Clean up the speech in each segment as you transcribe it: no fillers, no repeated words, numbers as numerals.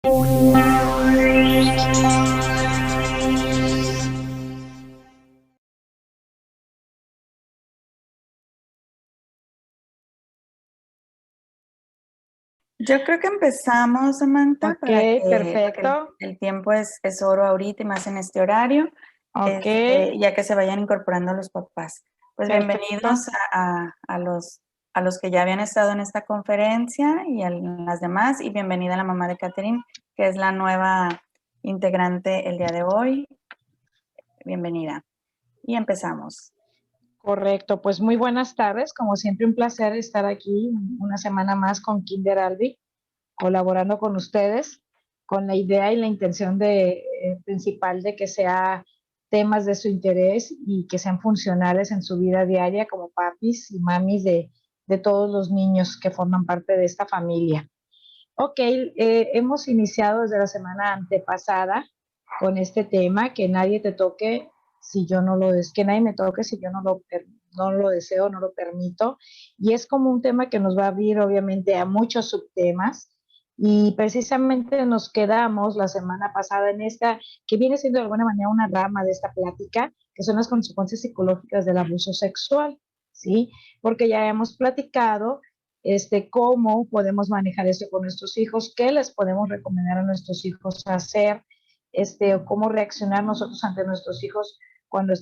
Yo creo que empezamos, Samantha, Ok, porque perfecto. el tiempo es oro ahorita y más en este horario, Ok, ya que se vayan incorporando los papás. Pues perfecto. bienvenidos a los que ya habían estado en esta conferencia y a las demás, y bienvenida a la mamá de Catherine, que es la nueva integrante el día de hoy. Bienvenida. Y empezamos. Correcto. Pues muy buenas tardes. Como siempre, un placer estar aquí una semana más con Kinder Albi, colaborando con ustedes, con la idea y la intención principal de que sea temas de su interés y que sean funcionales en su vida diaria como papis y mamis de todos los niños que forman parte de esta familia. Ok, hemos iniciado desde la semana antepasada con este tema, que nadie te toque si yo no lo des, que nadie me toque si yo no lo deseo, no lo permito. Y es como un tema que nos va a abrir obviamente a muchos subtemas. Y precisamente nos quedamos la semana pasada en esta, que viene siendo de alguna manera una rama de esta plática, que son las consecuencias psicológicas del abuso sexual, ¿sí? Porque ya hemos platicado cómo podemos manejar esto con nuestros hijos, qué les podemos recomendar a nuestros hijos hacer, o cómo reaccionar nosotros ante nuestros hijos cuando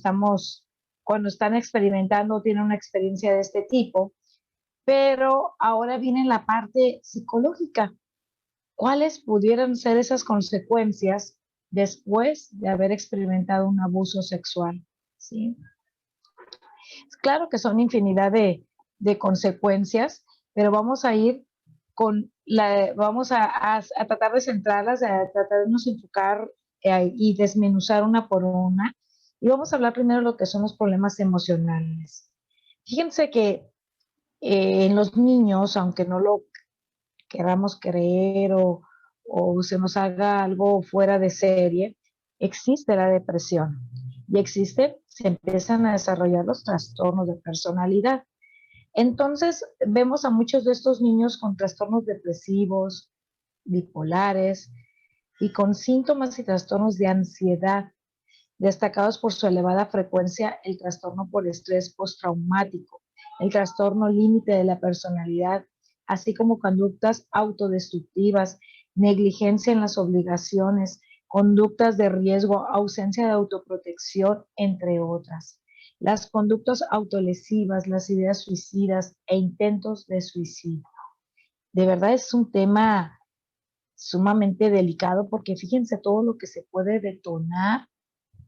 cuando están experimentando o tienen una experiencia de este tipo. Pero ahora viene la parte psicológica. ¿Cuáles pudieran ser esas consecuencias después de haber experimentado un abuso sexual? ¿Sí? Claro que son infinidad de consecuencias, pero vamos a ir vamos a tratar de centrarlas, a tratar de nos enfocar y desmenuzar una por una. Y vamos a hablar primero de lo que son los problemas emocionales. Fíjense que en los niños, aunque no lo queramos creer o se nos haga algo fuera de serie, existe la depresión y se empiezan a desarrollar los trastornos de personalidad. Entonces, vemos a muchos de estos niños con trastornos depresivos, bipolares y con síntomas y trastornos de ansiedad, destacados por su elevada frecuencia el trastorno por estrés postraumático, el trastorno límite de la personalidad, así como conductas autodestructivas, negligencia en las obligaciones, conductas de riesgo, ausencia de autoprotección, entre otras. Las conductas autolesivas, las ideas suicidas e intentos de suicidio. De verdad es un tema sumamente delicado porque fíjense todo lo que se puede detonar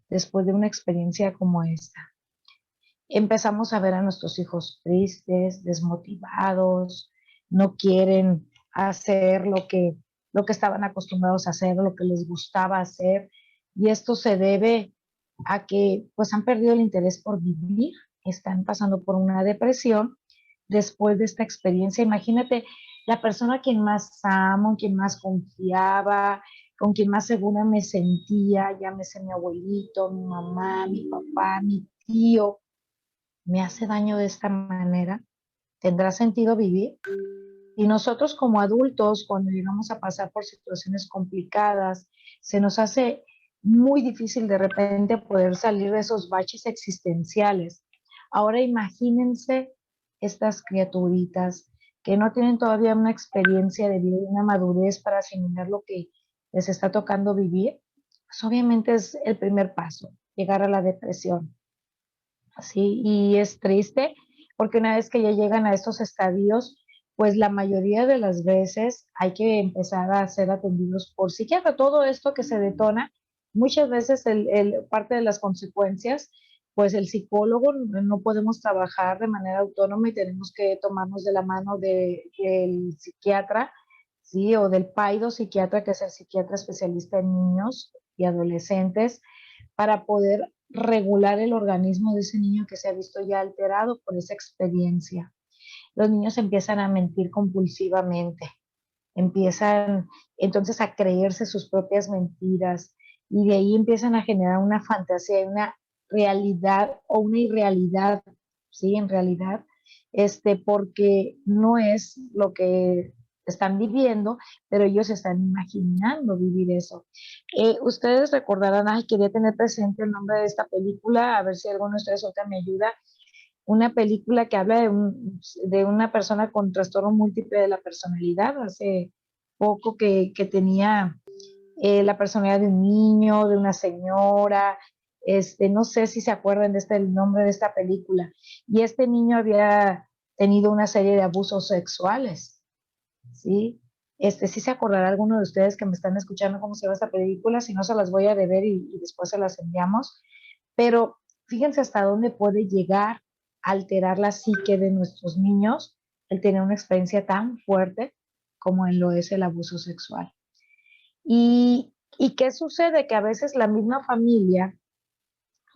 después de una experiencia como esta. Empezamos a ver a nuestros hijos tristes, desmotivados, no quieren hacer lo que estaban acostumbrados a hacer, lo que les gustaba hacer, y esto se debe a que pues han perdido el interés por vivir, están pasando por una depresión después de esta experiencia. Imagínate la persona a quien más amo, quien más confiaba, con quien más segura me sentía, llámese mi abuelito, mi mamá, mi papá, mi tío, me hace daño de esta manera. ¿Tendrá sentido vivir? Y nosotros como adultos, cuando llegamos a pasar por situaciones complicadas, se nos hace muy difícil de repente poder salir de esos baches existenciales. Ahora imagínense estas criaturitas que no tienen todavía una experiencia de vida, una madurez para asimilar lo que les está tocando vivir. Pues obviamente es el primer paso, llegar a la depresión. ¿Sí? Y es triste porque una vez que ya llegan a estos estadios, pues la mayoría de las veces hay que empezar a ser atendidos por psiquiatra. Todo esto que se detona, muchas veces parte de las consecuencias, pues el psicólogo no podemos trabajar de manera autónoma y tenemos que tomarnos de la mano del psiquiatra, ¿sí? O del PAIDO psiquiatra, que es el psiquiatra especialista en niños y adolescentes, para poder regular el organismo de ese niño que se ha visto ya alterado por esa experiencia. Los niños empiezan a mentir compulsivamente, empiezan entonces a creerse sus propias mentiras y de ahí empiezan a generar una fantasía, una realidad o una irrealidad, ¿sí? En realidad, porque no es lo que están viviendo, pero ellos están imaginando vivir eso. Ustedes recordarán, ay, quería tener presente el nombre de esta película, a ver si alguno de ustedes ahorita me ayuda. Una película que habla de una persona con trastorno múltiple de la personalidad, hace poco que tenía la personalidad de un niño, de una señora, no sé si se acuerdan de el nombre de esta película. Y este niño había tenido una serie de abusos sexuales, ¿sí? Sí se acordará alguno de ustedes que me están escuchando cómo se llama esta película, si no se las voy a deber y después se las enviamos. Pero fíjense hasta dónde puede llegar a alterar la psique de nuestros niños el tener una experiencia tan fuerte como en lo es el abuso sexual. ¿Y qué sucede? Que a veces la misma familia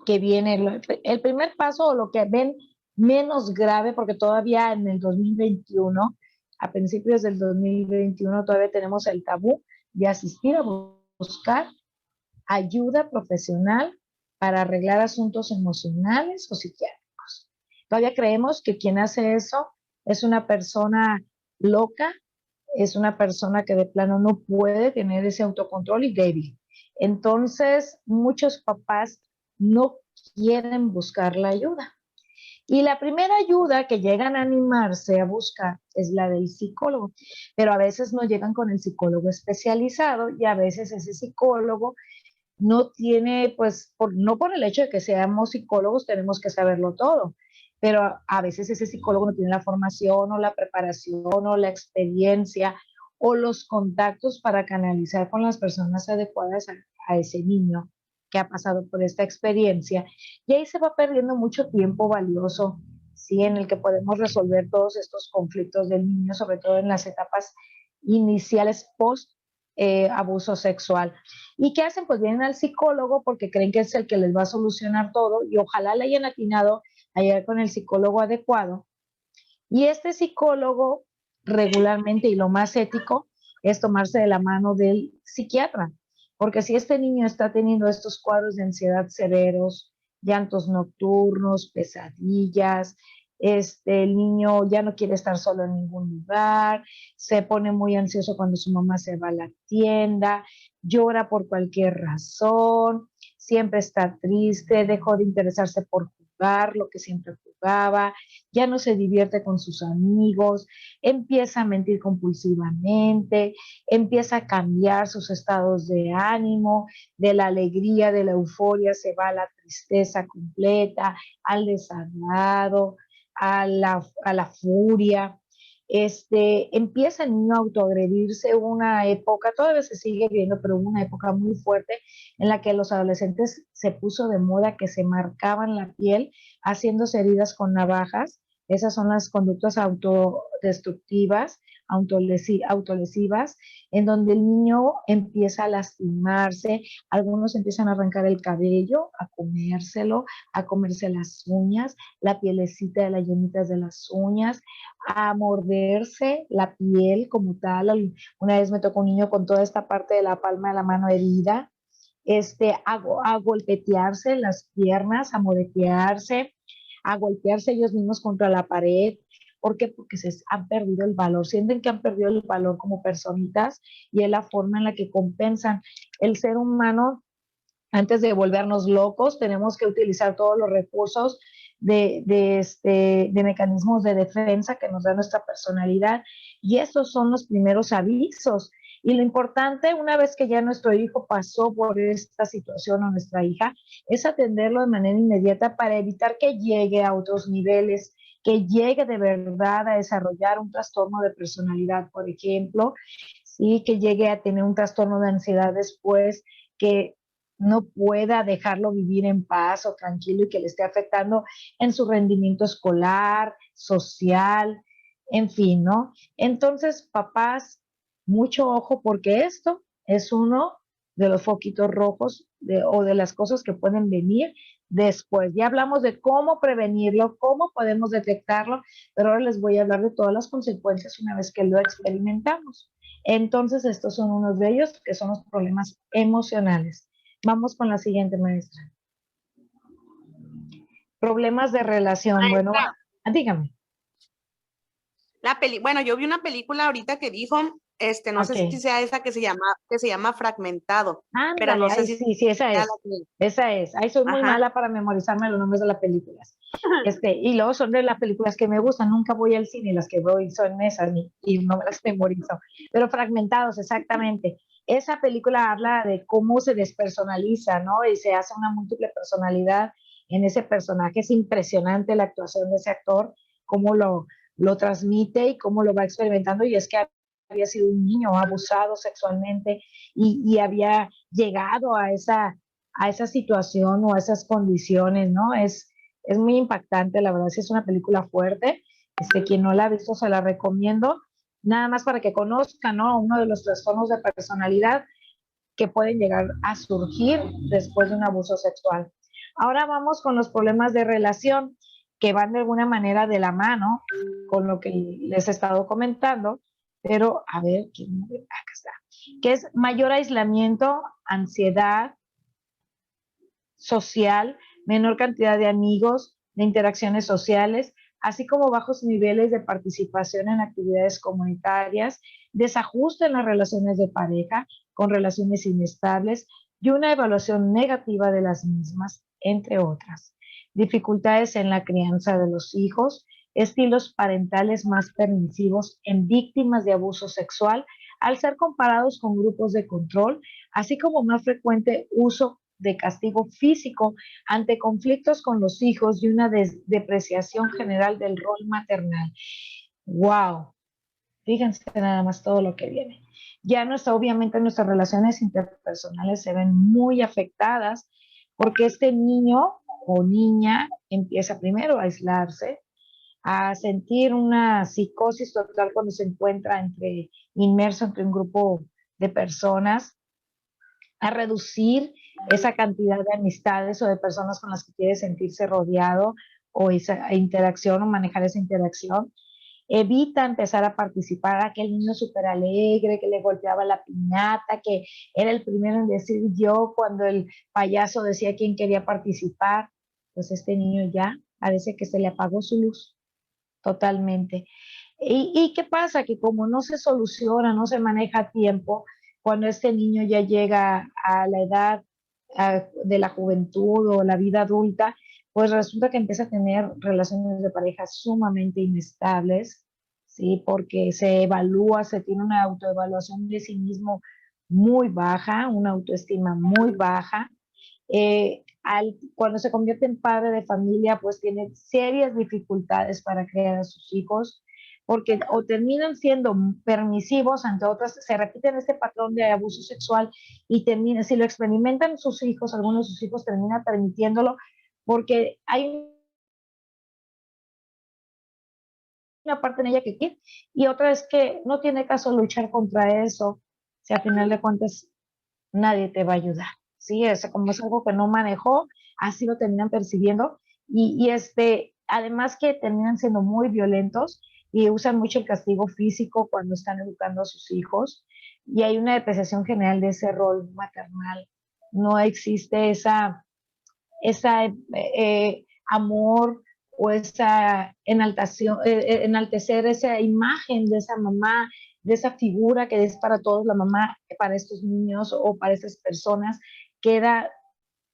que viene, el primer paso o lo que ven menos grave, porque todavía en el 2021, a principios del 2021, todavía tenemos el tabú de asistir a buscar ayuda profesional para arreglar asuntos emocionales o psiquiátricos. Todavía creemos que quien hace eso es una persona loca, es una persona que de plano no puede tener ese autocontrol y débil. Entonces, muchos papás no quieren buscar la ayuda. Y la primera ayuda que llegan a animarse a buscar es la del psicólogo, pero a veces no llegan con el psicólogo especializado y a veces ese psicólogo no tiene, pues, no por el hecho de que seamos psicólogos tenemos que saberlo todo, pero a veces ese psicólogo no tiene la formación o la preparación o la experiencia o los contactos para canalizar con las personas adecuadas a ese niño que ha pasado por esta experiencia. Y ahí se va perdiendo mucho tiempo valioso, ¿sí? En el que podemos resolver todos estos conflictos del niño, sobre todo en las etapas iniciales post abuso sexual. ¿Y qué hacen? Pues vienen al psicólogo porque creen que es el que les va a solucionar todo y ojalá le hayan atinado a llegar con el psicólogo adecuado. Y este psicólogo regularmente y lo más ético es tomarse de la mano del psiquiatra, porque si este niño está teniendo estos cuadros de ansiedad severos, llantos nocturnos, pesadillas, el niño ya no quiere estar solo en ningún lugar, se pone muy ansioso cuando su mamá se va a la tienda, llora por cualquier razón, siempre está triste, dejó de interesarse por jugar lo que siempre jugaba, ya no se divierte con sus amigos, empieza a mentir compulsivamente, empieza a cambiar sus estados de ánimo, de la alegría, de la euforia, se va a la tristeza completa, al desagrado, a la furia. Empieza el niño a autoagredirse, una época, todavía se sigue viendo, pero una época muy fuerte en la que los adolescentes se puso de moda que se marcaban la piel haciéndose heridas con navajas. Esas son las conductas autodestructivas, autolesivas, en donde el niño empieza a lastimarse, algunos empiezan a arrancar el cabello, a comérselo, a comerse las uñas, la pielecita de las yemitas de las uñas, a morderse la piel como tal. Una vez me tocó un niño con toda esta parte de la palma de la mano herida, a golpetearse las piernas, a moretearse, a golpearse ellos mismos contra la pared. ¿Por qué? Porque han perdido el valor, sienten que han perdido el valor como personitas y es la forma en la que compensan. El ser humano, antes de volvernos locos, tenemos que utilizar todos los recursos de mecanismos de defensa que nos da nuestra personalidad y estos son los primeros avisos. Y lo importante, una vez que ya nuestro hijo pasó por esta situación o nuestra hija, es atenderlo de manera inmediata para evitar que llegue a otros niveles, que llegue de verdad a desarrollar un trastorno de personalidad, por ejemplo, sí, que llegue a tener un trastorno de ansiedad después, que no pueda dejarlo vivir en paz o tranquilo y que le esté afectando en su rendimiento escolar, social, en fin, ¿no? Entonces, papás, mucho ojo porque esto es uno de los foquitos rojos o de las cosas que pueden venir después. Ya hablamos de cómo prevenirlo, cómo podemos detectarlo, pero ahora les voy a hablar de todas las consecuencias una vez que lo experimentamos. Entonces, estos son unos de ellos que son los problemas emocionales. Vamos con la siguiente, maestra. Problemas de relación. Bueno, dígame. Bueno, yo vi una película ahorita que dijo, no sé si Ok. sea esa que se llama Fragmentado, pero Ándale, no sé ay, si sí, sí, esa sea la es. que... Esa es. Ay, soy muy Ajá. mala para memorizarme los nombres de las películas. Y luego son de las películas que me gustan, nunca voy al cine, las que voy son esas y no me las memorizo. Pero Fragmentados, exactamente. Esa película habla de cómo se despersonaliza, ¿no? Y se hace una múltiple personalidad en ese personaje. Es impresionante la actuación de ese actor, cómo lo transmite y cómo lo va experimentando. Y es que había sido un niño abusado sexualmente y había llegado a esa situación o a esas condiciones, ¿no? Es muy impactante, la verdad, sí es una película fuerte. Quien no la ha visto se la recomiendo, nada más para que conozcan, ¿no? Uno de los trastornos de personalidad que pueden llegar a surgir después de un abuso sexual. Ahora vamos con los problemas de relación que van de alguna manera de la mano con lo que les he estado comentando, pero a ver, acá está, que es mayor aislamiento, ansiedad social, menor cantidad de amigos, de interacciones sociales, así como bajos niveles de participación en actividades comunitarias, desajuste en las relaciones de pareja, con relaciones inestables y una evaluación negativa de las mismas, entre otras. Dificultades en la crianza de los hijos, estilos parentales más permisivos en víctimas de abuso sexual al ser comparados con grupos de control, así como más frecuente uso de castigo físico ante conflictos con los hijos y una depreciación general del rol maternal. ¡Wow! Fíjense nada más todo lo que viene. Ya obviamente nuestras relaciones interpersonales se ven muy afectadas porque este niño o niña empieza primero a aislarse, a sentir una psicosis total cuando se encuentra inmerso entre un grupo de personas, a reducir esa cantidad de amistades o de personas con las que quiere sentirse rodeado o esa interacción o manejar esa interacción. Evita empezar a participar, aquel niño súper alegre que le golpeaba la piñata, que era el primero en decir yo cuando el payaso decía quién quería participar. Pues este niño ya parece que se le apagó su luz totalmente. ¿Y qué pasa? Que como no se soluciona, no se maneja a tiempo, cuando este niño ya llega a la edad de la juventud o la vida adulta, pues resulta que empieza a tener relaciones de pareja sumamente inestables, ¿sí? Porque se evalúa, se tiene una autoevaluación de sí mismo muy baja, una autoestima muy baja, cuando se convierte en padre de familia, pues tiene serias dificultades para criar a sus hijos, porque o terminan siendo permisivos ante otras, se repiten este patrón de abuso sexual y termina, si lo experimentan sus hijos, algunos de sus hijos terminan permitiéndolo, porque hay una parte en ella que quiere y otra es que no tiene caso luchar contra eso, si al final de cuentas nadie te va a ayudar. Sí, como es algo que no manejó, así lo terminan percibiendo además que terminan siendo muy violentos y usan mucho el castigo físico cuando están educando a sus hijos y hay una depreciación general de ese rol maternal. No existe esa amor o esa enaltecer esa imagen de esa mamá, de esa figura que es para todos la mamá, para estos niños o para estas personas, queda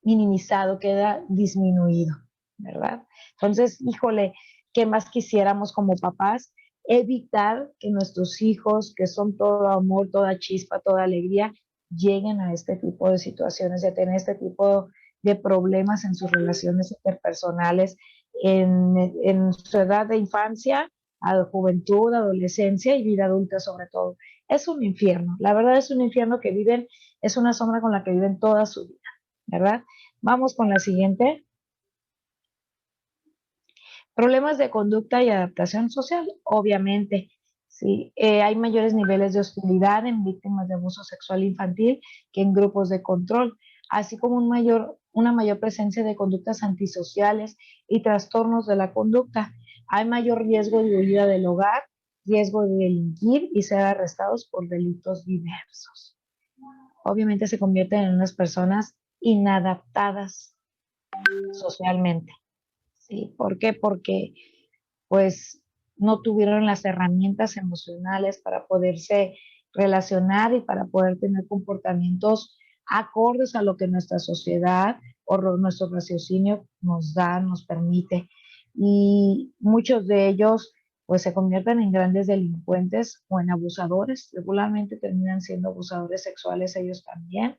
minimizado, queda disminuido, ¿verdad? Entonces, híjole, ¿qué más quisiéramos como papás? Evitar que nuestros hijos, que son todo amor, toda chispa, toda alegría, lleguen a este tipo de situaciones, de tener este tipo de problemas en sus relaciones interpersonales en su edad de infancia, a juventud, adolescencia y vida adulta sobre todo. Es un infierno, la verdad es un infierno que viven, es una sombra con la que viven toda su vida, ¿verdad? Vamos con la siguiente. Problemas de conducta y adaptación social, obviamente. Sí, hay mayores niveles de hostilidad en víctimas de abuso sexual infantil que en grupos de control, así como una mayor presencia de conductas antisociales y trastornos de la conducta. Hay mayor riesgo de huida del hogar, riesgo de delinquir y ser arrestados por delitos diversos. Obviamente se convierten en unas personas inadaptadas socialmente. ¿Sí? ¿Por qué? Porque pues no tuvieron las herramientas emocionales para poderse relacionar y para poder tener comportamientos acordes a lo que nuestra sociedad o nuestro raciocinio nos da, nos permite. Y muchos de ellos pues se convierten en grandes delincuentes o en abusadores, regularmente terminan siendo abusadores sexuales ellos también,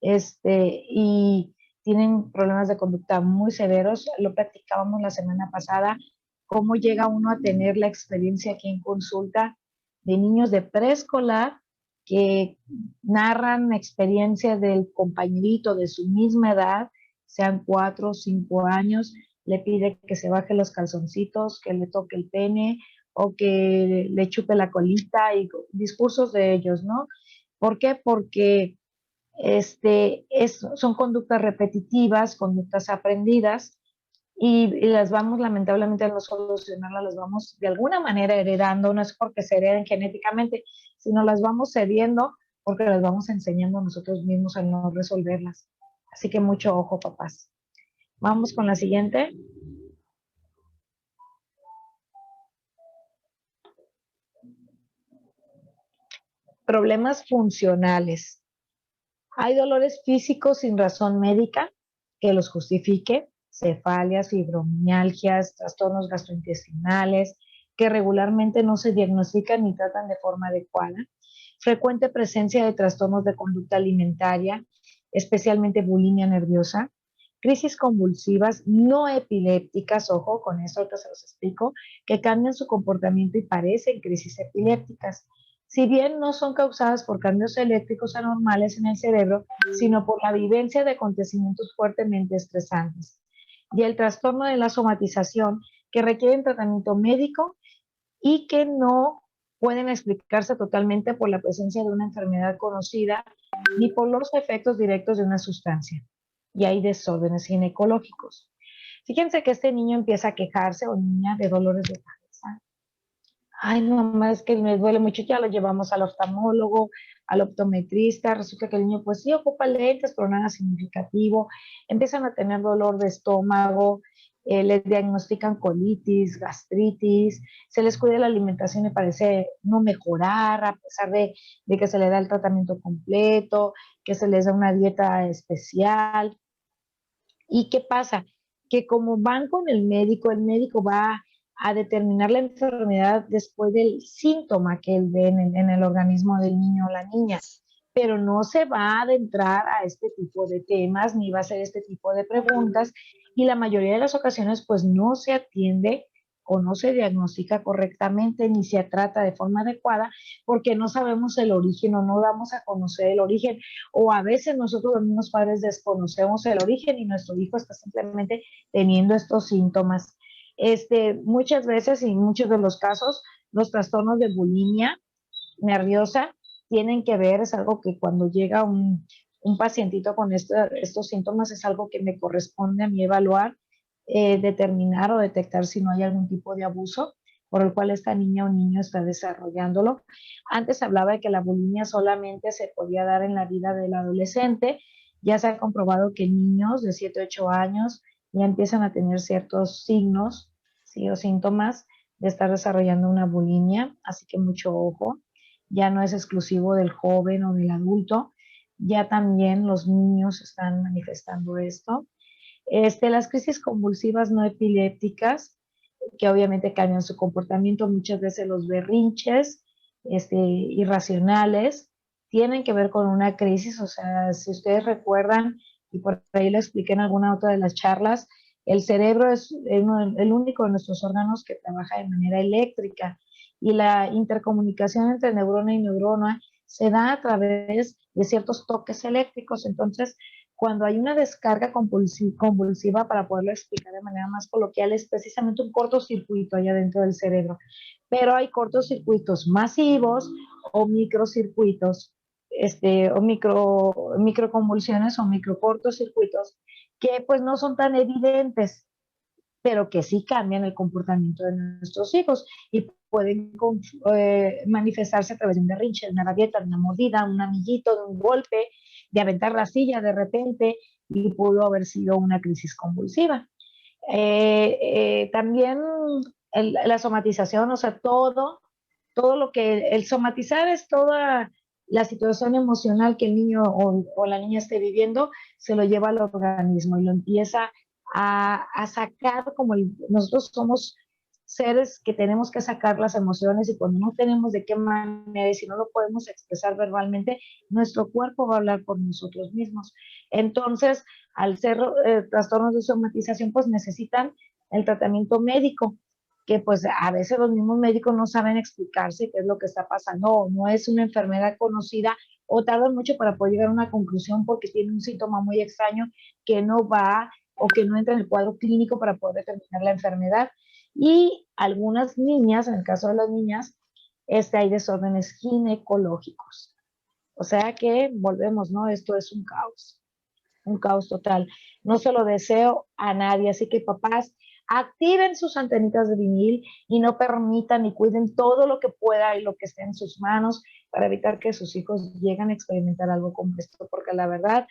y tienen problemas de conducta muy severos. Lo platicábamos la semana pasada, cómo llega uno a tener la experiencia aquí en consulta de niños de preescolar que narran experiencias del compañerito de su misma edad, sean 4 o 5 años, le pide que se baje los calzoncitos, que le toque el pene o que le chupe la colita y discursos de ellos, ¿no? ¿Por qué? Porque son conductas repetitivas, conductas aprendidas, y las vamos, lamentablemente, al no solucionarlas, las vamos de alguna manera heredando, no es porque se hereden genéticamente, sino las vamos cediendo porque las vamos enseñando nosotros mismos a no resolverlas. Así que mucho ojo, papás. Vamos con la siguiente. Problemas funcionales. Hay dolores físicos sin razón médica que los justifique, cefalias, fibromialgias, trastornos gastrointestinales, que regularmente no se diagnostican ni tratan de forma adecuada, frecuente presencia de trastornos de conducta alimentaria, especialmente bulimia nerviosa, crisis convulsivas no epilépticas, ojo, con esto ahorita se los explico, que cambian su comportamiento y parecen crisis epilépticas. Si bien no son causadas por cambios eléctricos anormales en el cerebro, sino por la vivencia de acontecimientos fuertemente estresantes. Y el trastorno de la somatización, que requieren tratamiento médico y que no pueden explicarse totalmente por la presencia de una enfermedad conocida ni por los efectos directos de una sustancia. Y hay desórdenes ginecológicos. Fíjense que este niño empieza a quejarse o niña de dolores de cabeza. Ay, no, mamá, es que me duele mucho, ya lo llevamos al oftalmólogo, al optometrista, resulta que el niño pues sí ocupa lentes, pero nada significativo, empiezan a tener dolor de estómago, les diagnostican colitis, gastritis, se les cuida la alimentación y parece no mejorar a pesar de que se le da el tratamiento completo, que se les da una dieta especial. ¿Y qué pasa? Que como van con el médico va a determinar la enfermedad después del síntoma que él ve en el organismo del niño o la niña, pero no se va a adentrar a este tipo de temas ni va a hacer este tipo de preguntas, y la mayoría de las ocasiones pues no se atiende o no se diagnostica correctamente ni se trata de forma adecuada porque no sabemos el origen o no damos a conocer el origen, o a veces nosotros los mismos padres desconocemos el origen y nuestro hijo está simplemente teniendo estos síntomas. Muchas veces y en muchos de los casos, los trastornos de bulimia nerviosa tienen que ver, es algo que cuando llega un pacientito con estos síntomas es algo que me corresponde a mí evaluar, determinar o detectar si no hay algún tipo de abuso por el cual esta niña o niño está desarrollándolo. Antes hablaba de que la bulimia solamente se podía dar en la vida del adolescente. Ya se ha comprobado que niños de 7, 8 años ya empiezan a tener ciertos signos, ¿sí?, o síntomas de estar desarrollando una bulimia, así que mucho ojo. Ya no es exclusivo del joven o del adulto, ya también los niños están manifestando esto. Las crisis convulsivas no epilépticas, que obviamente cambian su comportamiento, muchas veces los berrinches irracionales, tienen que ver con una crisis. O sea, si ustedes recuerdan, y por ahí lo expliqué en alguna otra de las charlas, el cerebro es el único de nuestros órganos que trabaja de manera eléctrica, y la intercomunicación entre neurona y neurona se da a través de ciertos toques eléctricos. Entonces, cuando hay una descarga convulsiva, para poderlo explicar de manera más coloquial, es precisamente un cortocircuito allá dentro del cerebro. Pero hay cortocircuitos masivos o microcircuitos, o microconvulsiones o microcortocircuitos que pues no son tan evidentes, pero que sí cambian el comportamiento de nuestros hijos y pueden manifestarse a través de un berrinche, de una rabieta, de una mordida, un amiguito, de un golpe, de aventar la silla de repente, y pudo haber sido una crisis convulsiva. También la somatización, o sea, todo lo que el somatizar es toda la situación emocional que el niño o la niña esté viviendo, se lo lleva al organismo y lo empieza a sacar como nosotros somos seres que tenemos que sacar las emociones y cuando no tenemos de qué manera y si no lo podemos expresar verbalmente, nuestro cuerpo va a hablar por nosotros mismos. Entonces, al ser trastornos de somatización, pues necesitan el tratamiento médico, que pues a veces los mismos médicos no saben explicarse qué es lo que está pasando, o no es una enfermedad conocida, o tardan mucho para poder llegar a una conclusión porque tiene un síntoma muy extraño que no va o que no entra en el cuadro clínico para poder determinar la enfermedad. Y algunas niñas, en el caso de las niñas, hay desórdenes ginecológicos. O sea que volvemos, ¿no? Esto es un caos total. No se lo deseo a nadie, así que papás, activen sus antenitas de vinil y no permitan y cuiden todo lo que pueda y lo que esté en sus manos para evitar que sus hijos lleguen a experimentar algo como esto, porque la verdad,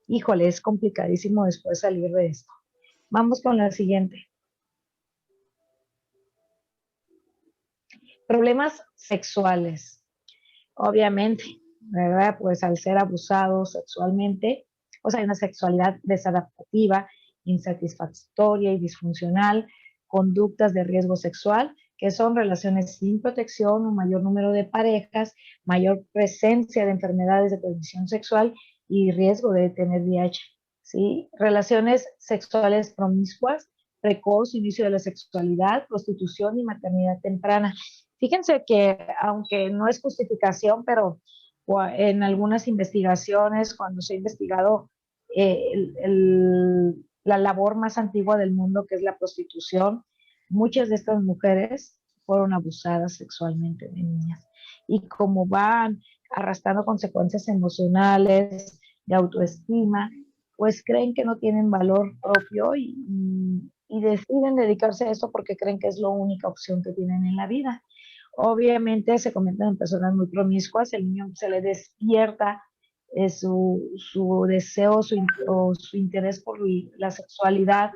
híjole, es complicadísimo después salir de esto. Vamos con la siguiente. Problemas sexuales. Obviamente, ¿verdad? Pues al ser abusados sexualmente, o sea, hay una sexualidad desadaptativa, insatisfactoria y disfuncional, conductas de riesgo sexual, que son relaciones sin protección, un mayor número de parejas, mayor presencia de enfermedades de transmisión sexual y riesgo de tener VIH. ¿Sí? Relaciones sexuales promiscuas, precoz, inicio de la sexualidad, prostitución y maternidad temprana. Fíjense que, aunque no es justificación, pero en algunas investigaciones, cuando se ha investigado la labor más antigua del mundo, que es la prostitución, muchas de estas mujeres fueron abusadas sexualmente de niñas. Y como van arrastrando consecuencias emocionales, de autoestima, pues creen que no tienen valor propio y deciden dedicarse a esto porque creen que es la única opción que tienen en la vida. Obviamente se convierten en personas muy promiscuas, el niño se le despierta su deseo o su interés por la sexualidad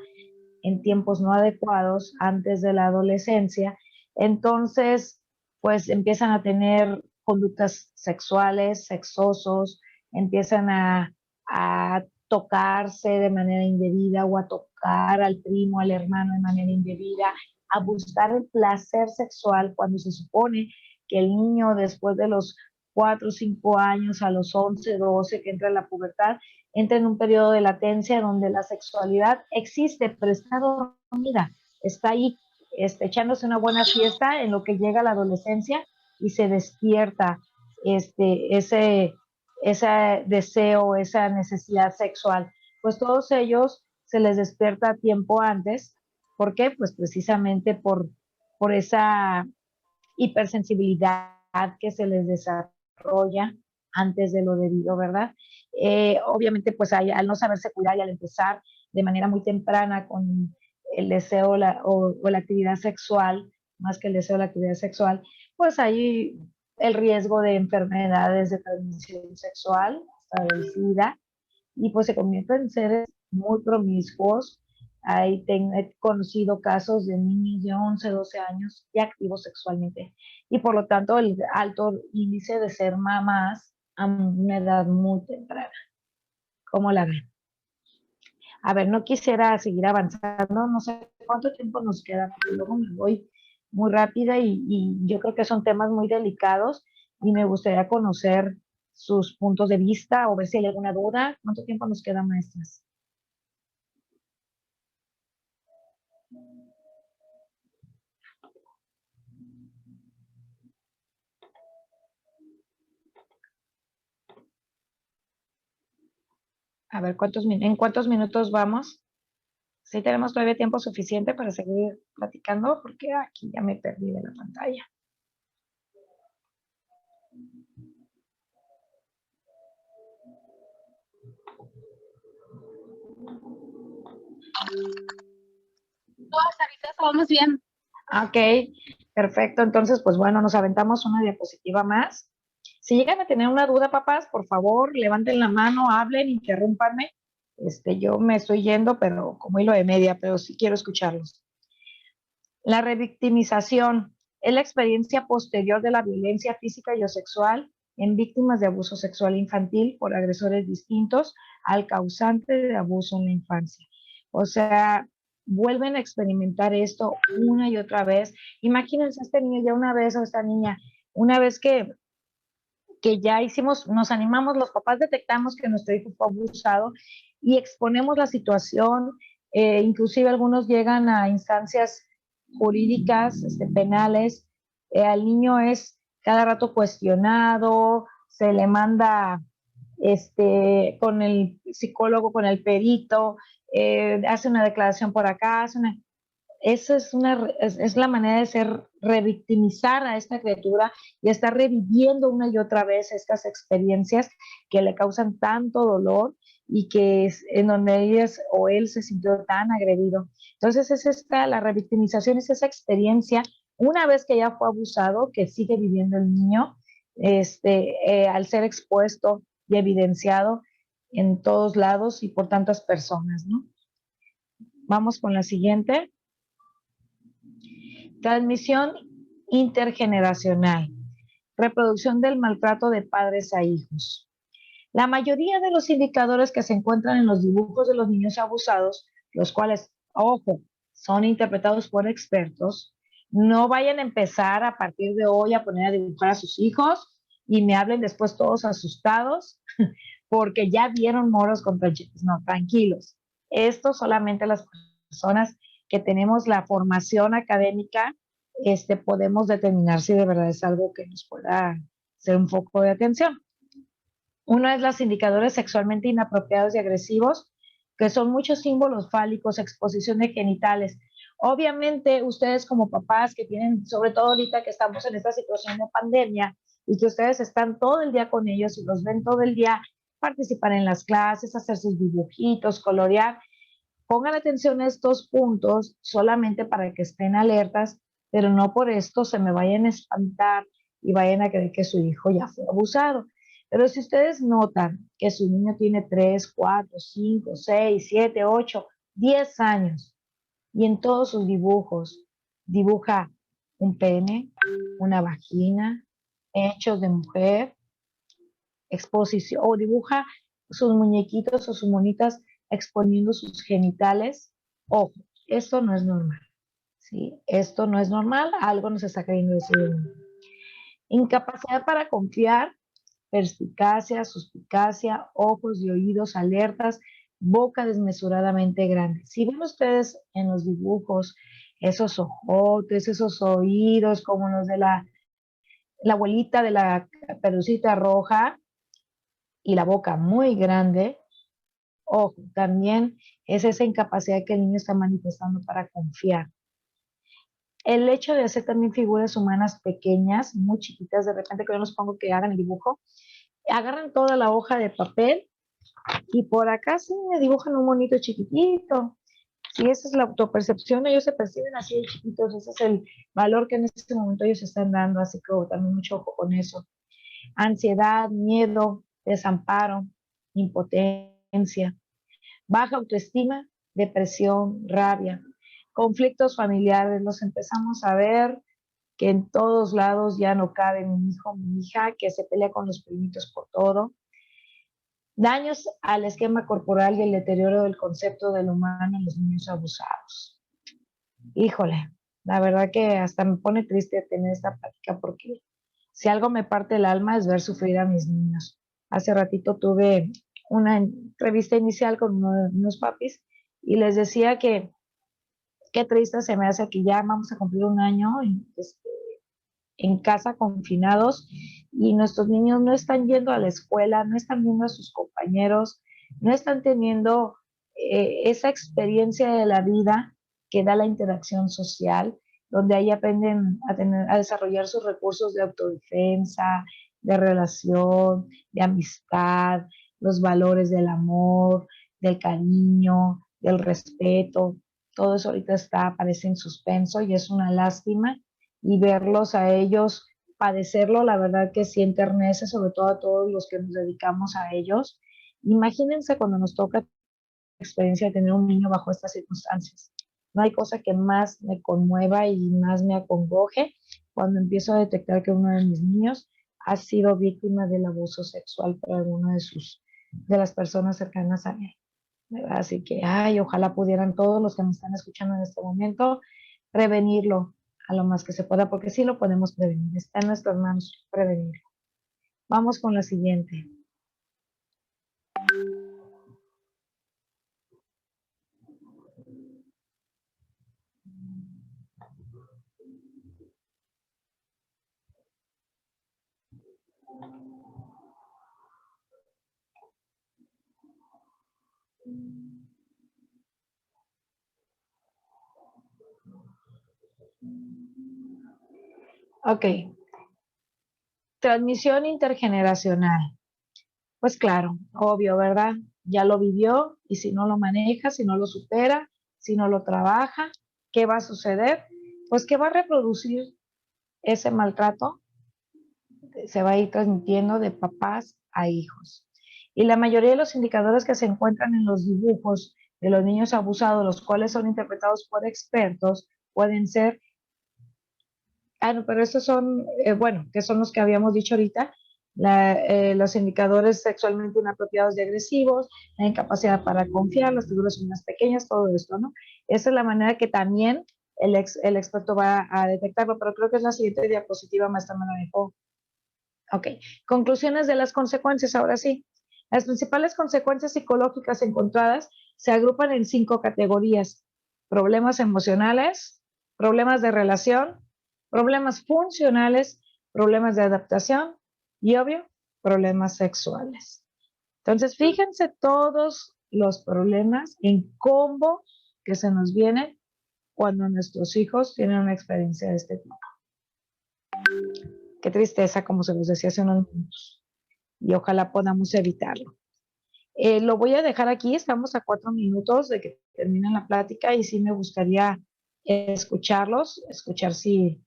en tiempos no adecuados, antes de la adolescencia. Entonces, pues empiezan a tener conductas sexuales, sexosos, empiezan a tocarse de manera indebida o a tocar al primo, al hermano de manera indebida, a buscar el placer sexual cuando se supone que el niño después de los 4 o 5 años, a los 11, 12, que entra en la pubertad, entra en un periodo de latencia donde la sexualidad existe, pero está dormida, está ahí, echándose una buena fiesta en lo que llega la adolescencia y se despierta ese deseo, esa necesidad sexual. Pues todos ellos se les despierta a tiempo antes. ¿Por qué? Pues precisamente por esa hipersensibilidad que se les desarrolla antes de lo debido, ¿verdad? Obviamente, pues al no saberse cuidar y al empezar de manera muy temprana con el deseo o la actividad sexual, más que el deseo o la actividad sexual, pues hay el riesgo de enfermedades de transmisión sexual, hasta del SIDA, y pues se convierten en seres muy promiscuos. He conocido casos de niños de 11, 12 años ya activos sexualmente y por lo tanto el alto índice de ser mamás a una edad muy temprana. ¿Cómo la ven? A ver, no quisiera seguir avanzando, no sé cuánto tiempo nos queda, porque luego me voy muy rápida y yo creo que son temas muy delicados y me gustaría conocer sus puntos de vista o ver si hay alguna duda. ¿Cuánto tiempo nos queda, maestras? A ver, ¿en cuántos minutos vamos? Sí, tenemos todavía tiempo suficiente para seguir platicando, porque aquí ya me perdí de la pantalla. Hasta ahorita estamos bien. Ok, perfecto. Entonces, pues bueno, nos aventamos una diapositiva más. Si llegan a tener una duda, papás, por favor, levanten la mano, hablen, interrúmpanme. Yo me estoy yendo, pero como hilo de media, pero sí quiero escucharlos. La revictimización es la experiencia posterior de la violencia física y o sexual en víctimas de abuso sexual infantil por agresores distintos al causante de abuso en la infancia. O sea, vuelven a experimentar esto una y otra vez. Imagínense a este niño ya una vez o esta niña, una vez que ya hicimos, nos animamos, los papás detectamos que nuestro hijo fue abusado y exponemos la situación, inclusive algunos llegan a instancias jurídicas, penales, al niño es cada rato cuestionado, se le manda con el psicólogo, con el perito, hace una declaración por acá, esa es la manera de ser revictimizar a esta criatura y estar reviviendo una y otra vez estas experiencias que le causan tanto dolor y que es en donde ellas o él se sintió tan agredido. Entonces la revictimización es esa experiencia una vez que ya fue abusado, que sigue viviendo el niño, al ser expuesto y evidenciado en todos lados y por tantas personas, ¿no? Vamos con la siguiente. Transmisión intergeneracional. Reproducción del maltrato de padres a hijos. La mayoría de los indicadores que se encuentran en los dibujos de los niños abusados, los cuales, ojo, son interpretados por expertos, no vayan a empezar a partir de hoy a poner a dibujar a sus hijos y me hablen después todos asustados porque ya vieron moros con tranchitos. No, tranquilos. Esto solamente las personas que tenemos la formación académica, podemos determinar si de verdad es algo que nos pueda ser un foco de atención. Uno es los indicadores sexualmente inapropiados y agresivos, que son muchos símbolos fálicos, exposición de genitales. Obviamente, ustedes como papás que tienen, sobre todo ahorita que estamos en esta situación de pandemia y que ustedes están todo el día con ellos y los ven todo el día participar en las clases, hacer sus dibujitos, colorear, pongan atención a estos puntos solamente para que estén alertas, pero no por esto se me vayan a espantar y vayan a creer que su hijo ya fue abusado. Pero si ustedes notan que su niño tiene 3, 4, 5, 6, 7, 8, 10 años y en todos sus dibujos dibuja un pene, una vagina, hechos de mujer, exposición, o dibuja sus muñequitos o sus monitas exponiendo sus genitales, ojo, esto no es normal, ¿sí? Esto no es normal, algo nos está queriendo decir el niño. Incapacidad para confiar, perspicacia, suspicacia, ojos y oídos alertas, boca desmesuradamente grande. Si ven ustedes en los dibujos esos ojotes, esos oídos como los de la abuelita de la Caperucita Roja y la boca muy grande, ojo, también es esa incapacidad que el niño está manifestando para confiar. El hecho de hacer también figuras humanas pequeñas, muy chiquitas, de repente que yo los pongo que hagan el dibujo, agarran toda la hoja de papel y por acá sí me dibujan un monito chiquitito. Si esa es la autopercepción, ellos se perciben así de chiquitos, ese es el valor que en este momento ellos están dando, así que también mucho ojo con eso. Ansiedad, miedo, desamparo, impotencia, baja autoestima, depresión, rabia, conflictos familiares, los empezamos a ver que en todos lados ya no cabe mi hijo, mi hija, que se pelea con los primitos por todo. Daños al esquema corporal y el deterioro del concepto del humano en los niños abusados. Híjole, la verdad que hasta me pone triste tener esta plática porque si algo me parte el alma es ver sufrir a mis niños. Hace ratito tuve una entrevista inicial con unos papis y les decía que qué triste se me hace que ya vamos a cumplir un año en casa confinados y nuestros niños no están yendo a la escuela, no están viendo a sus compañeros, no están teniendo esa experiencia de la vida que da la interacción social, donde ahí aprenden a desarrollar sus recursos de autodefensa, de relación, de amistad, los valores del amor, del cariño, del respeto. Todo eso ahorita parece en suspenso y es una lástima y verlos a ellos padecerlo, la verdad que sí enternece, sobre todo a todos los que nos dedicamos a ellos. Imagínense cuando nos toca la experiencia de tener un niño bajo estas circunstancias. No hay cosa que más me conmueva y más me acongoje cuando empiezo a detectar que uno de mis niños ha sido víctima del abuso sexual por alguno de las personas cercanas a él, ¿verdad? Así que, ay, ojalá pudieran todos los que me están escuchando en este momento prevenirlo a lo más que se pueda, porque sí lo podemos prevenir, está en nuestras manos prevenirlo. Vamos con la siguiente. Ok. Transmisión intergeneracional. Pues claro, obvio, ¿verdad? Ya lo vivió y si no lo maneja, si no lo supera, si no lo trabaja, ¿qué va a suceder? Pues que va a reproducir ese maltrato, se va a ir transmitiendo de papás a hijos. Y la mayoría de los indicadores que se encuentran en los dibujos de los niños abusados, los cuales son interpretados por expertos, pueden ser, no, pero estos son, bueno, que son los que habíamos dicho ahorita, los indicadores sexualmente inapropiados y agresivos, la incapacidad para confiar, las figuras son más pequeñas, todo esto, ¿no? Esa es la manera que también el experto va a detectarlo, pero creo que es la siguiente diapositiva, maestra me la dejó. Ok, conclusiones de las consecuencias, ahora sí. Las principales consecuencias psicológicas encontradas se agrupan en 5 categorías: problemas emocionales, problemas de relación, problemas funcionales, problemas de adaptación y, obvio, problemas sexuales. Entonces, fíjense todos los problemas en combo que se nos vienen cuando nuestros hijos tienen una experiencia de este tipo. Qué tristeza, como se los decía hace unos minutos. Y ojalá podamos evitarlo. Lo voy a dejar aquí, estamos a 4 minutos de que termine la plática y sí me gustaría escuchar si,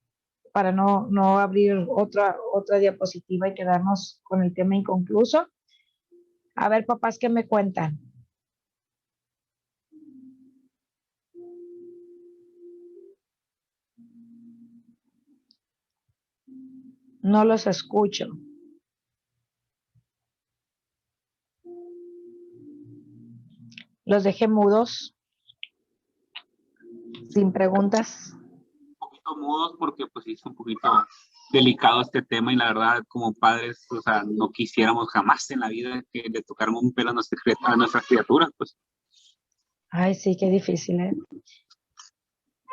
para no abrir otra diapositiva y quedarnos con el tema inconcluso. A ver, papás, ¿qué me cuentan? No los escucho. Los dejé mudos, sin preguntas. Un poquito mudos porque pues sí es un poquito delicado este tema y la verdad como padres, o sea, no quisiéramos jamás en la vida que le tocaran un pelo a nuestras criaturas, pues. Ay, sí, qué difícil, ¿eh?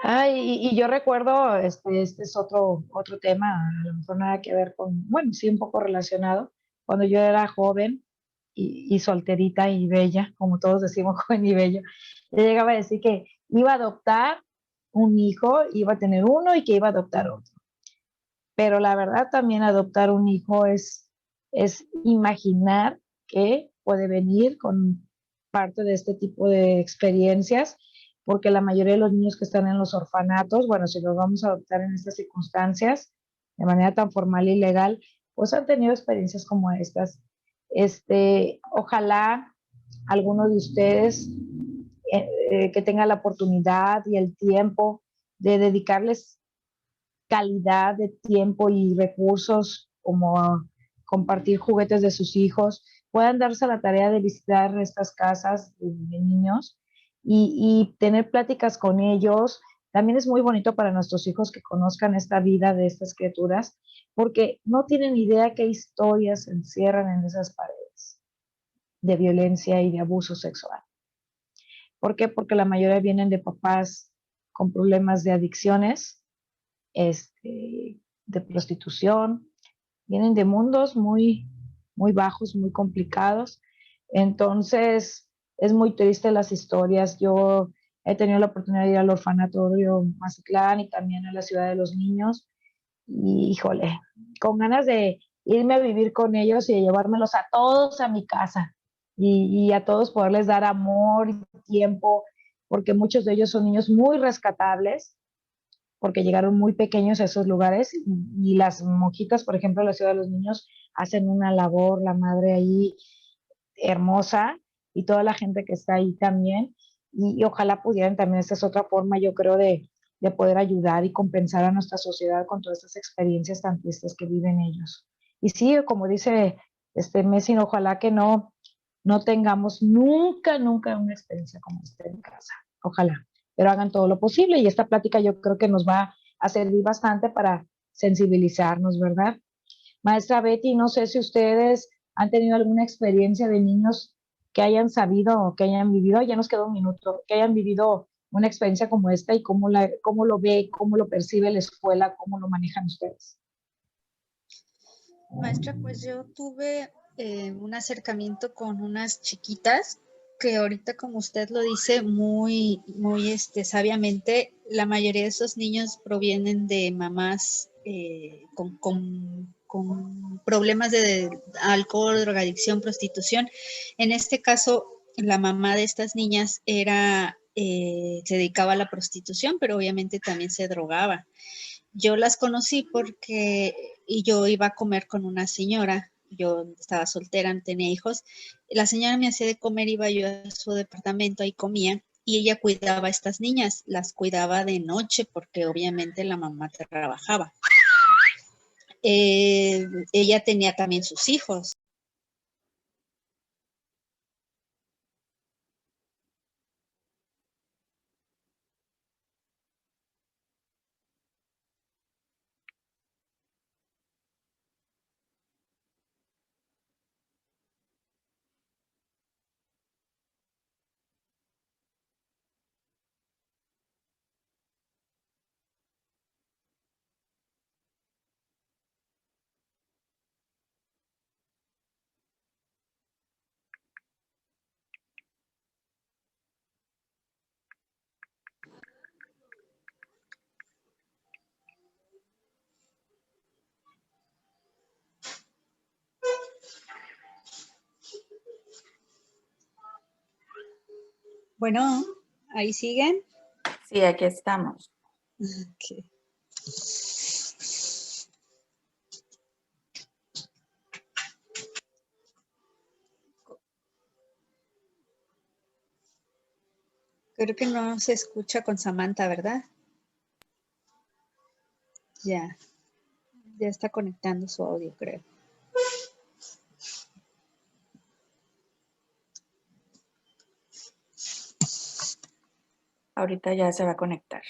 Ay, y yo recuerdo, este es otro tema, a lo mejor nada que ver con, bueno, sí, un poco relacionado, cuando yo era joven y solterita y bella, como todos decimos, joven y bello, yo llegaba a decir que iba a adoptar un hijo, iba a tener uno y que iba a adoptar otro. Pero la verdad también adoptar un hijo es imaginar que puede venir con parte de este tipo de experiencias, porque la mayoría de los niños que están en los orfanatos, bueno, si los vamos a adoptar en estas circunstancias, de manera tan formal y legal, pues han tenido experiencias como estas. Ojalá alguno de ustedes que tenga la oportunidad y el tiempo de dedicarles calidad de tiempo y recursos como compartir juguetes de sus hijos, puedan darse la tarea de visitar estas casas de niños y tener pláticas con ellos. También es muy bonito para nuestros hijos que conozcan esta vida de estas criaturas, porque no tienen idea qué historias se encierran en esas paredes de violencia y de abuso sexual. ¿Por qué? Porque la mayoría vienen de papás con problemas de adicciones, de prostitución, vienen de mundos muy bajos, muy complicados. Entonces, es muy triste las historias. Yo he tenido la oportunidad de ir al orfanatorio Mazatlán y también a la Ciudad de los Niños. Y, híjole, con ganas de irme a vivir con ellos y de llevármelos a todos a mi casa y a todos poderles dar amor y tiempo, porque muchos de ellos son niños muy rescatables, porque llegaron muy pequeños a esos lugares y las monjitas, por ejemplo, en la Ciudad de los Niños, hacen una labor, la madre ahí hermosa y toda la gente que está ahí también. y ojalá pudieran también, esta es otra forma, yo creo, de poder ayudar y compensar a nuestra sociedad con todas estas experiencias tan tristes que viven ellos. Y sí, como dice Messi, ojalá que no tengamos nunca una experiencia como esta en casa. Ojalá, pero hagan todo lo posible y esta plática yo creo que nos va a servir bastante para sensibilizarnos, ¿verdad? Maestra Betty, no sé si ustedes han tenido alguna experiencia de niños que hayan sabido o que hayan vivido, ya nos queda un minuto, que hayan vivido una experiencia como esta y cómo lo ve, cómo lo percibe la escuela, cómo lo manejan ustedes. Maestra, pues yo tuve un acercamiento con unas chiquitas que ahorita, como usted lo dice, muy sabiamente, la mayoría de esos niños provienen de mamás con problemas de alcohol, drogadicción, prostitución. En este caso, la mamá de estas niñas se dedicaba a la prostitución, pero obviamente también se drogaba. Yo las conocí y yo iba a comer con una señora, yo estaba soltera, no tenía hijos, la señora me hacía de comer, iba yo a su departamento, ahí comía, y ella cuidaba a estas niñas, las cuidaba de noche porque obviamente la mamá trabajaba. Ella tenía también sus hijos. Bueno, ¿ahí siguen? Sí, aquí estamos. Okay. Creo que no se escucha con Samantha, ¿verdad? Ya está conectando su audio, creo. Ahorita ya se va a conectar.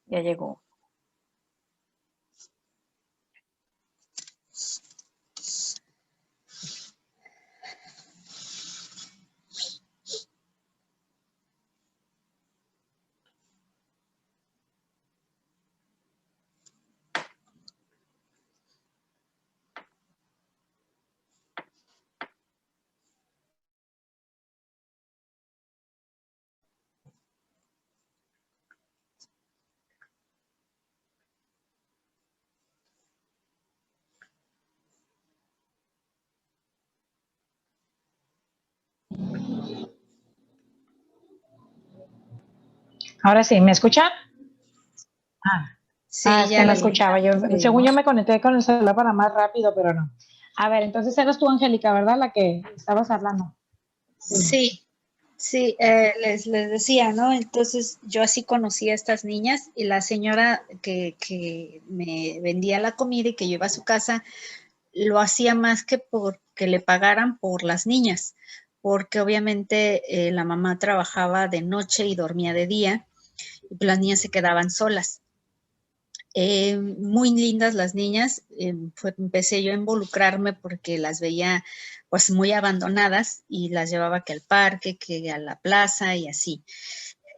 Ya llegó. Ahora sí, ¿me escuchan? Sí, es ya que no lo escuchaba. Según yo me conecté con el celular para más rápido, pero no. A ver, entonces eras tú, Angélica, ¿verdad? La que estabas hablando. Sí, les decía, ¿no? Entonces yo así conocí a estas niñas y la señora que me vendía la comida y que yo iba a su casa, lo hacía más que porque le pagaran por las niñas, porque obviamente la mamá trabajaba de noche y dormía de día y las niñas se quedaban solas. Muy lindas las niñas, empecé yo a involucrarme porque las veía pues muy abandonadas y las llevaba que al parque, que a la plaza y así.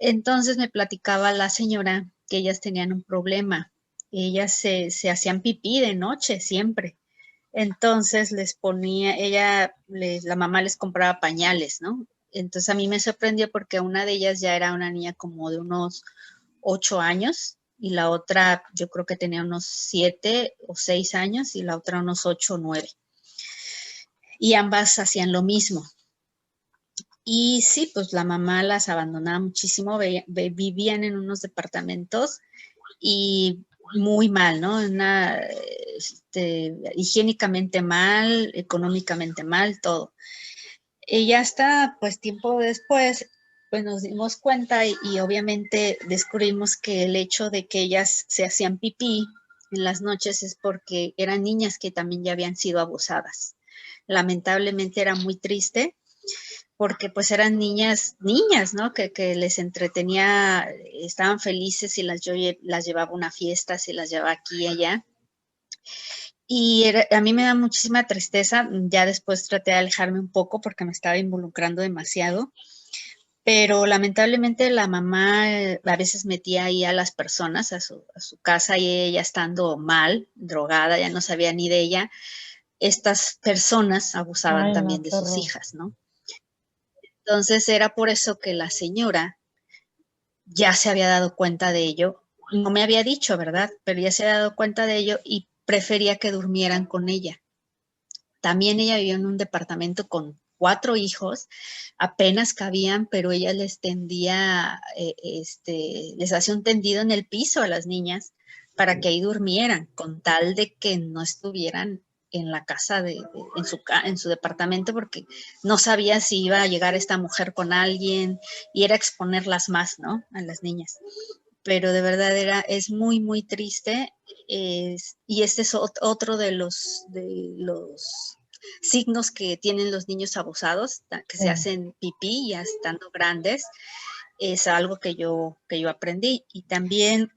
Entonces me platicaba la señora que ellas tenían un problema, ellas se hacían pipí de noche siempre. Entonces les ponía, la mamá les compraba pañales, ¿no? Entonces a mí me sorprendió porque una de ellas ya era una niña como de unos 8 años y la otra yo creo que tenía unos 7 o 6 años y la otra unos 8 o 9. Y ambas hacían lo mismo. Y sí, pues la mamá las abandonaba muchísimo, vivían en unos departamentos y muy mal, ¿no? Higiénicamente mal, económicamente mal, todo. Y ya hasta, pues tiempo después, pues nos dimos cuenta y obviamente descubrimos que el hecho de que ellas se hacían pipí en las noches es porque eran niñas que también ya habían sido abusadas. Lamentablemente era muy triste porque pues eran niñas, ¿no? Que les entretenía, estaban felices y las llevaba a una fiesta, se las llevaba aquí y allá. Y a mí me da muchísima tristeza, ya después traté de alejarme un poco porque me estaba involucrando demasiado, pero lamentablemente la mamá a veces metía ahí a las personas a su casa y ella estando mal, drogada, ya no sabía ni de ella, estas personas abusaban Ay, también no, de qué sus horror. hijas, ¿no? Entonces era por eso que la señora ya se había dado cuenta de ello, no me había dicho, ¿verdad? Pero ya se había dado cuenta de ello y prefería que durmieran con ella. También ella vivía en un departamento con 4 hijos, apenas cabían, pero ella les tendía, les hacía un tendido en el piso a las niñas para que ahí durmieran, con tal de que no estuvieran en la casa, en su departamento, porque no sabía si iba a llegar esta mujer con alguien y era exponerlas más, ¿no? A las niñas. Pero de verdad es muy, muy triste. Y este es otro de los signos que tienen los niños abusados, que se hacen pipí ya estando grandes. Es algo que yo aprendí. Y también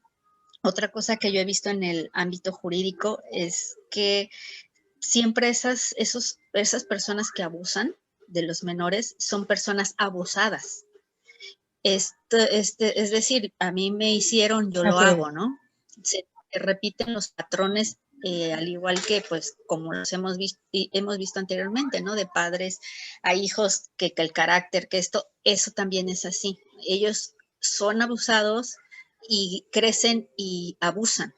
otra cosa que yo he visto en el ámbito jurídico es que siempre esas personas que abusan de los menores son personas abusadas. Es decir, a mí me hicieron, yo lo Así hago, es. ¿no? Se repiten los patrones, al igual que, pues, como los hemos visto anteriormente, ¿no? De padres a hijos, que el carácter, que eso también es así. Ellos son abusados y crecen y abusan.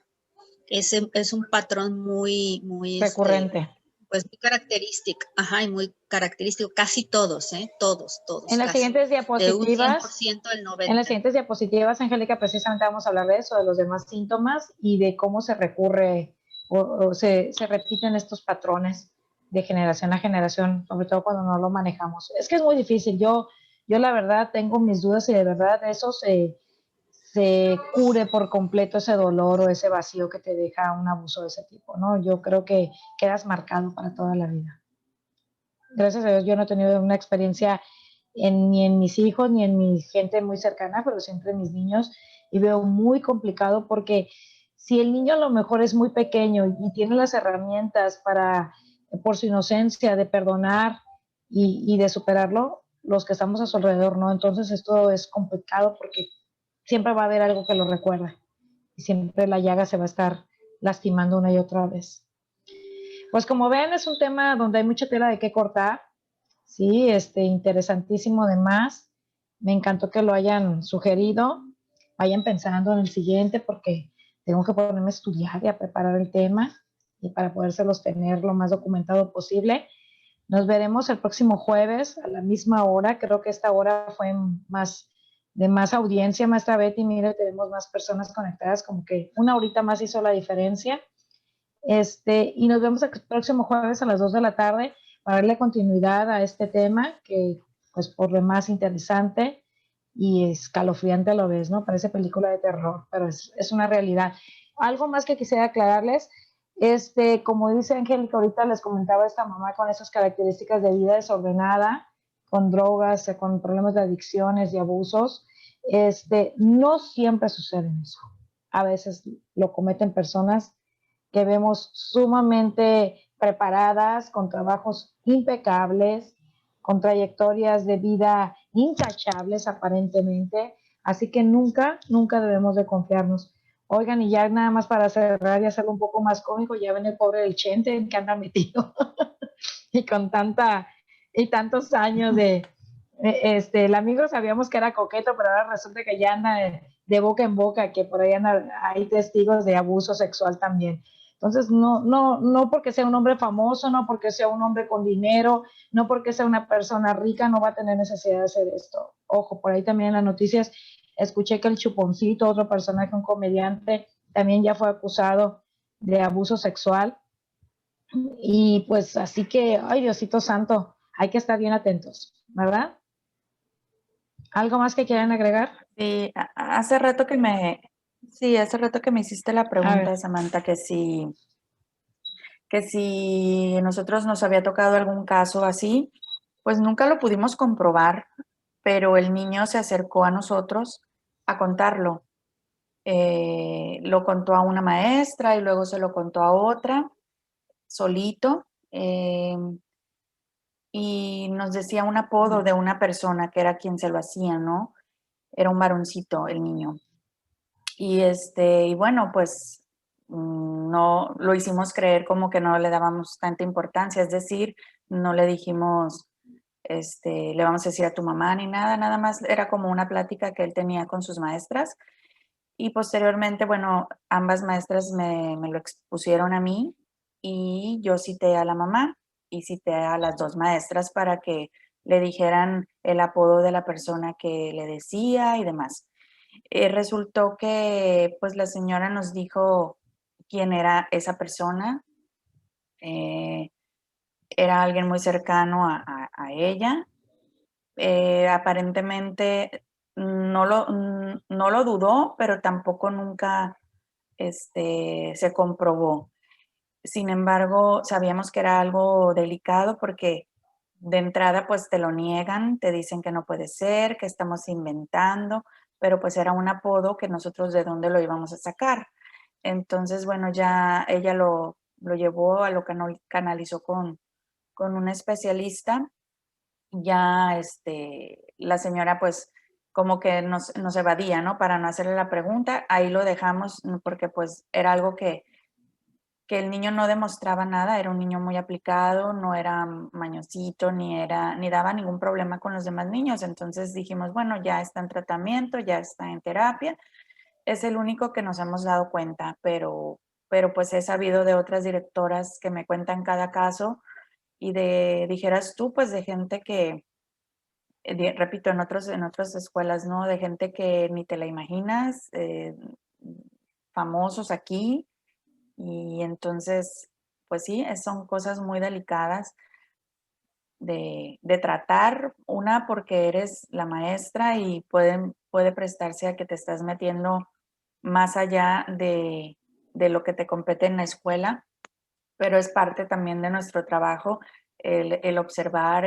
Es un patrón muy, muy, Recurrente. pues muy característico, ajá, y muy característico, casi todos, todos, En las casi. siguientes De un diapositivas, 100%, el en las 90%. siguientes diapositivas, Angélica, precisamente vamos a hablar de eso, de los demás síntomas y de cómo se recurre o se repiten estos patrones de generación a generación, sobre todo cuando no lo manejamos. Es que es muy difícil. Yo la verdad tengo mis dudas y de verdad eso se cure por completo ese dolor o ese vacío que te deja un abuso de ese tipo, ¿no? Yo creo que quedas marcado para toda la vida. Gracias a Dios yo no he tenido una experiencia ni en mis hijos ni en mi gente muy cercana, pero siempre en mis niños, y veo muy complicado porque si el niño a lo mejor es muy pequeño y tiene las herramientas para, por su inocencia, de perdonar y de superarlo, los que estamos a su alrededor, ¿no? Entonces esto es complicado porque siempre va a haber algo que lo recuerda y siempre la llaga se va a estar lastimando una y otra vez. Pues como ven, es un tema donde hay mucha tela de qué cortar, sí, interesantísimo además. Me encantó que lo hayan sugerido, vayan pensando en el siguiente porque tengo que ponerme a estudiar y a preparar el tema y para podérselos tener lo más documentado posible. Nos veremos el próximo jueves a la misma hora. Creo que esta hora fue de más audiencia, maestra Betty. Mire, tenemos más personas conectadas, como que una horita más hizo la diferencia. Y nos vemos el próximo jueves a las 2 de la tarde para darle continuidad a este tema que, pues, por lo más interesante y escalofriante a lo vez, ¿no? Parece película de terror, pero es una realidad. Algo más que quisiera aclararles, como dice Angélica, ahorita les comentaba esta mamá con esas características de vida desordenada, con drogas, con problemas de adicciones y abusos, no siempre sucede eso. A veces lo cometen personas que vemos sumamente preparadas, con trabajos impecables, con trayectorias de vida intachables aparentemente, así que nunca, nunca debemos de confiarnos. Oigan, y ya nada más para cerrar y hacerlo un poco más cómico, ya ven el pobre del Chente en que anda metido y con tantos años el amigo sabíamos que era coqueto, pero ahora resulta que ya anda de boca en boca, que por ahí hay testigos de abuso sexual también. Entonces, no porque sea un hombre famoso, no porque sea un hombre con dinero, no porque sea una persona rica, no va a tener necesidad de hacer esto. Ojo, por ahí también en las noticias escuché que el Chuponcito, otro personaje, un comediante, también ya fue acusado de abuso sexual. Y pues así que, ay Diosito Santo, hay que estar bien atentos, ¿verdad? ¿Algo más que quieran agregar? Sí, hace rato que hace rato que me hiciste la A pregunta, ver. Samantha, que si nosotros nos había tocado algún caso así, pues nunca lo pudimos comprobar, pero el niño se acercó a nosotros a contarlo. Lo contó a una maestra y luego se lo contó a otra, solito, y nos decía un apodo de una persona que era quien se lo hacía, ¿no? Era un varoncito el niño. Y bueno, pues no lo hicimos creer como que no le dábamos tanta importancia, es decir, no le dijimos, le vamos a decir a tu mamá ni nada, nada más era como una plática que él tenía con sus maestras. Y posteriormente, bueno, ambas maestras me lo expusieron a mí y yo cité a la mamá y cité a las dos maestras para que le dijeran el apodo de la persona que le decía y demás. Resultó que pues la señora nos dijo quién era esa persona. eh, Era alguien muy cercano a ella. Aparentemente no lo dudó, pero tampoco nunca se comprobó. Sin embargo, sabíamos que era algo delicado porque de entrada pues te lo niegan, te dicen que no puede ser, que estamos inventando, pero pues era un apodo que nosotros de dónde lo íbamos a sacar. Entonces, bueno, ya ella lo llevó a lo que canalizó con un especialista. Ya la señora pues como que nos evadía, ¿no? Para no hacerle la pregunta, ahí lo dejamos porque pues era algo que el niño no demostraba nada, era un niño muy aplicado, no era mañosito, ni daba ningún problema con los demás niños. Entonces dijimos, bueno, ya está en tratamiento, ya está en terapia. Es el único que nos hemos dado cuenta, pero pues he sabido de otras directoras que me cuentan cada caso y dijeras tú, pues de gente que, repito, en otras escuelas, ¿no? De gente que ni te la imaginas, famosos aquí, y entonces, pues sí, son cosas muy delicadas de tratar, una porque eres la maestra y puede prestarse a que te estás metiendo más allá de lo que te compete en la escuela, pero es parte también de nuestro trabajo el observar,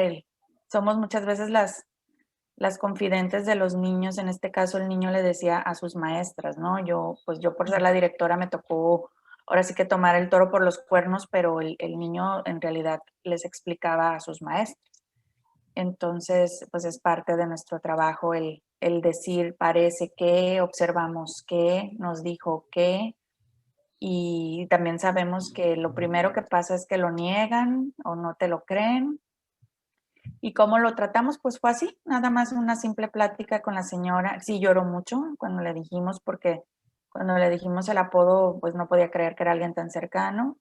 somos muchas veces las confidentes de los niños. En este caso el niño le decía a sus maestras, ¿no? Pues yo por ser la directora me tocó ahora sí que tomar el toro por los cuernos, pero el niño en realidad les explicaba a sus maestras. Entonces, pues es parte de nuestro trabajo el decir, parece que, observamos que, nos dijo que, y también sabemos que lo primero que pasa es que lo niegan o no te lo creen. ¿Y cómo lo tratamos? Pues fue así, nada más una simple plática con la señora. Sí lloró mucho cuando le dijimos, porque cuando le dijimos el apodo, pues no podía creer que era alguien tan cercano.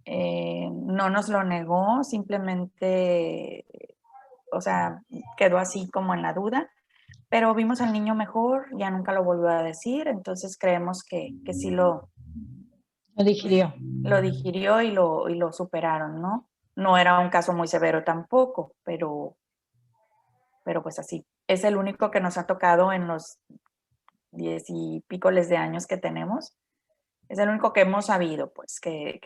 No nos lo negó, simplemente, o sea, quedó así como en la duda, pero vimos al niño mejor, ya nunca lo volvió a decir, entonces creemos que sí Lo digirió. lo digirió y lo superaron, ¿no? No era un caso muy severo tampoco, pero pues así. Es el único que nos ha tocado en los 10 y pico de años que tenemos. Es el único que hemos sabido, pues, que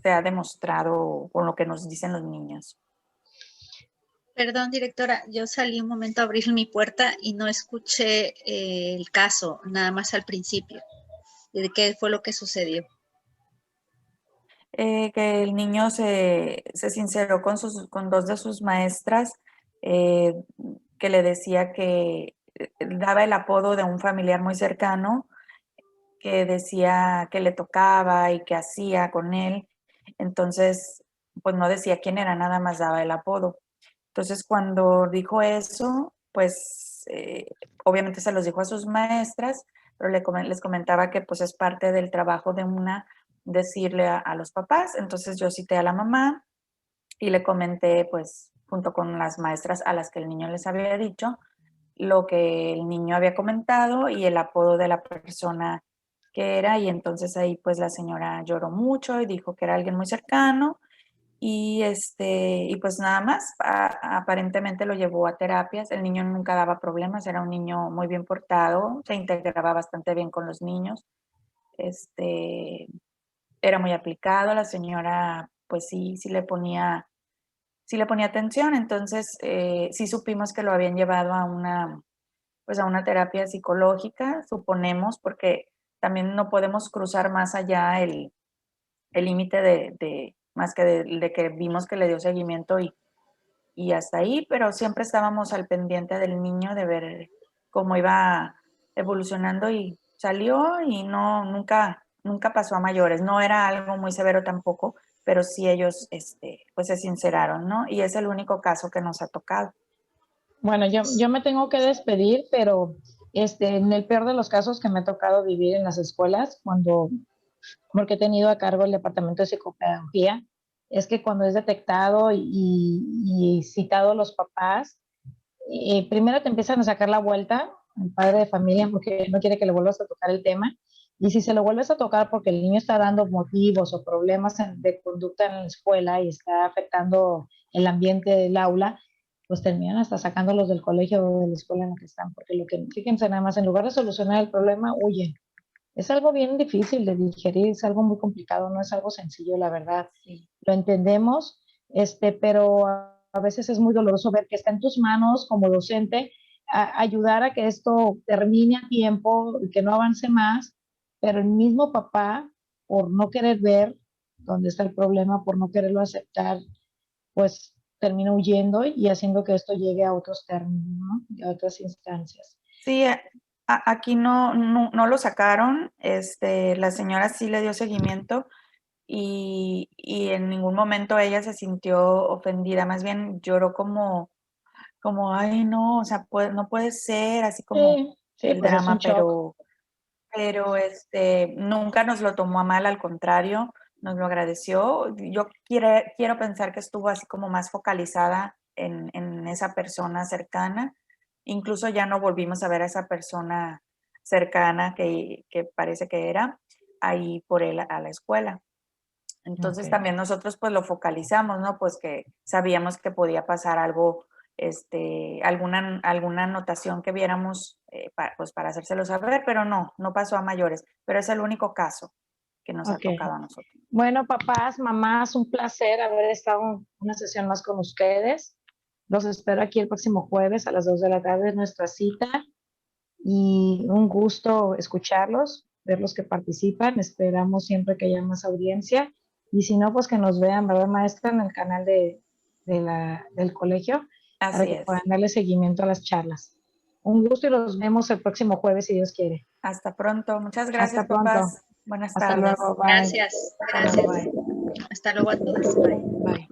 se ha demostrado con lo que nos dicen los niños. Perdón, directora, yo salí un momento a abrir mi puerta y no escuché el caso, nada más al principio. ¿De qué fue lo que sucedió? Que el niño se sinceró con dos de sus maestras, que le decía que daba el apodo de un familiar muy cercano, que decía que le tocaba y que hacía con él. Entonces, pues no decía quién era, nada más daba el apodo. Entonces, cuando dijo eso, pues obviamente se los dijo a sus maestras, pero les comentaba que pues es parte del trabajo de una decirle a los papás. Entonces yo cité a la mamá y le comenté, pues, junto con las maestras a las que el niño les había dicho, lo que el niño había comentado y el apodo de la persona que era. Y entonces ahí pues la señora lloró mucho y dijo que era alguien muy cercano. Y pues nada más, aparentemente lo llevó a terapias. El niño nunca daba problemas, era un niño muy bien portado, se integraba bastante bien con los niños, era muy aplicado. La señora pues sí le ponía atención. Entonces sí supimos que lo habían llevado a una terapia psicológica, suponemos, porque también no podemos cruzar más allá el límite de más que de que vimos que le dio seguimiento y hasta ahí, pero siempre estábamos al pendiente del niño de ver cómo iba evolucionando, y salió y nunca pasó a mayores. No era algo muy severo tampoco, pero sí ellos pues se sinceraron, ¿no? Y es el único caso que nos ha tocado. Bueno, yo me tengo que despedir, pero en el peor de los casos que me ha tocado vivir en las escuelas, porque he tenido a cargo el departamento de psicopedagogía, es que cuando es detectado y citado a los papás, primero te empiezan a sacar la vuelta al padre de familia porque no quiere que le vuelvas a tocar el tema. Y si se lo vuelves a tocar porque el niño está dando motivos o problemas de conducta en la escuela y está afectando el ambiente del aula, pues terminan hasta sacándolos del colegio o de la escuela en la que están, porque fíjense nada más, en lugar de solucionar el problema, huyen. Es algo bien difícil de digerir, es algo muy complicado, no es algo sencillo, la verdad. Sí. Lo entendemos, pero a veces es muy doloroso ver que está en tus manos como docente ayudar a que esto termine a tiempo y que no avance más, pero el mismo papá, por no querer ver dónde está el problema, por no quererlo aceptar, pues termina huyendo y haciendo que esto llegue a otros términos, ¿no? Y a otras instancias. Sí, aquí no lo sacaron. La señora sí le dio seguimiento y en ningún momento ella se sintió ofendida, más bien lloró como, ay, no, o sea, no puede ser, así como Sí, el pues es un drama, shock. pero nunca nos lo tomó a mal, al contrario, nos lo agradeció. Yo quiero pensar que estuvo así como más focalizada en esa persona cercana. Incluso ya no volvimos a ver a esa persona cercana que parece que era ahí por él a la escuela. Entonces Ok. también nosotros pues lo focalizamos, ¿no? Pues que sabíamos que podía pasar algo, alguna anotación que viéramos, pues para hacérselo saber, pero no pasó a mayores. Pero es el único caso que nos ha Ok. tocado a nosotros. Bueno, papás, mamás, un placer haber estado una sesión más con ustedes. Los espero aquí el próximo jueves a las 2 de la tarde, es nuestra cita. Y un gusto escucharlos, ver los que participan. Esperamos siempre que haya más audiencia. Y si no, pues que nos vean, ¿verdad, maestra? En el canal del colegio, para Así que es. puedan darle seguimiento a las charlas. Un gusto y los vemos el próximo jueves, si Dios quiere. Hasta pronto. Muchas gracias, Hasta pronto. papás. Buenas Hasta tardes. luego. Bye. Gracias, Hasta luego, gracias. bye. Hasta luego a todas. Bye. Bye.